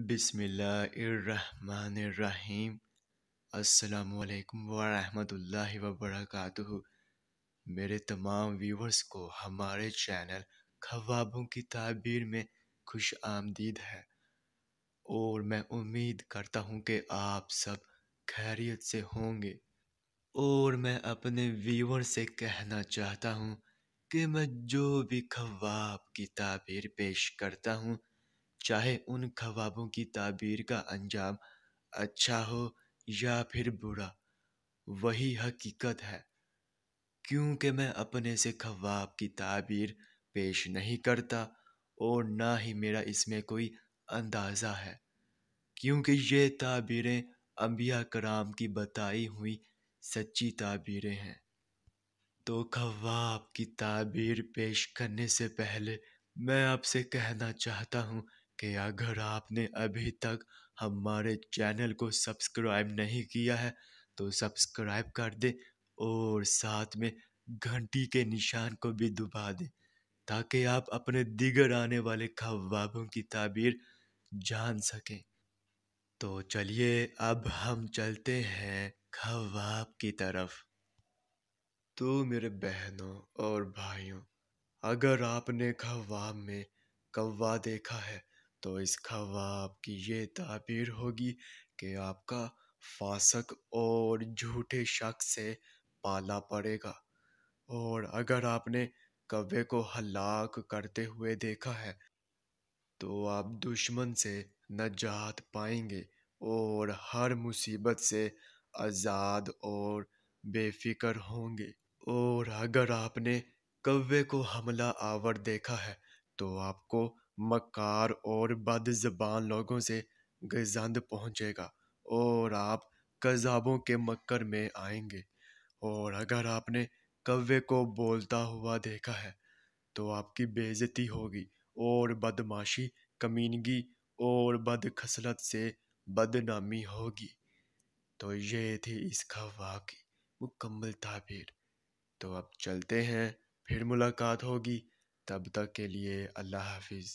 بسم اللہ الرحمن الرحیم۔ السلام علیکم ورحمۃ اللہ وبرکاتہ۔ میرے تمام ویورز کو ہمارے چینل خوابوں کی تعبیر میں خوش آمدید ہے، اور میں امید کرتا ہوں کہ آپ سب خیریت سے ہوں گے۔ اور میں اپنے ویور سے کہنا چاہتا ہوں کہ میں جو بھی خواب کی تعبیر پیش کرتا ہوں، چاہے ان خوابوں کی تعبیر کا انجام اچھا ہو یا پھر برا، وہی حقیقت ہے، کیونکہ میں اپنے سے خواب کی تعبیر پیش نہیں کرتا، اور نہ ہی میرا اس میں کوئی اندازہ ہے، کیونکہ یہ تعبیریں انبیاء کرام کی بتائی ہوئی سچی تعبیریں ہیں۔ تو خواب کی تعبیر پیش کرنے سے پہلے میں آپ سے کہنا چاہتا ہوں کہ اگر آپ نے ابھی تک ہمارے چینل کو سبسکرائب نہیں کیا ہے تو سبسکرائب کر دیں، اور ساتھ میں گھنٹی کے نشان کو بھی دبا دیں، تاکہ آپ اپنے دیگر آنے والے خوابوں کی تعبیر جان سکیں۔ تو چلیے اب ہم چلتے ہیں خواب کی طرف۔ تو میرے بہنوں اور بھائیوں، اگر آپ نے خواب میں کوا دیکھا ہے تو اس خواب کی یہ تعبیر ہوگی کہ آپ کا فاسق اور جھوٹے شخص سے پالا پڑے گا، اور اگر آپ نے کوے کو ہلاک کرتے ہوئے دیکھا ہے تو آپ دشمن سے نجات پائیں گے، اور ہر مصیبت سے آزاد اور بے فکر ہوں گے۔ اور اگر آپ نے کوے کو حملہ آور دیکھا ہے تو آپ کو مکار اور بد زبان لوگوں سے گزند پہنچے گا، اور آپ کذابوں کے مکر میں آئیں گے۔ اور اگر آپ نے کوے کو بولتا ہوا دیکھا ہے تو آپ کی بے عزتی ہوگی، اور بدمعاشی، کمینگی اور بد خصلت سے بدنامی ہوگی۔ تو یہ تھی اس خواب کی مکمل تعبیر۔ تو اب چلتے ہیں، پھر ملاقات ہوگی، تب تک کے لیے اللہ حافظ۔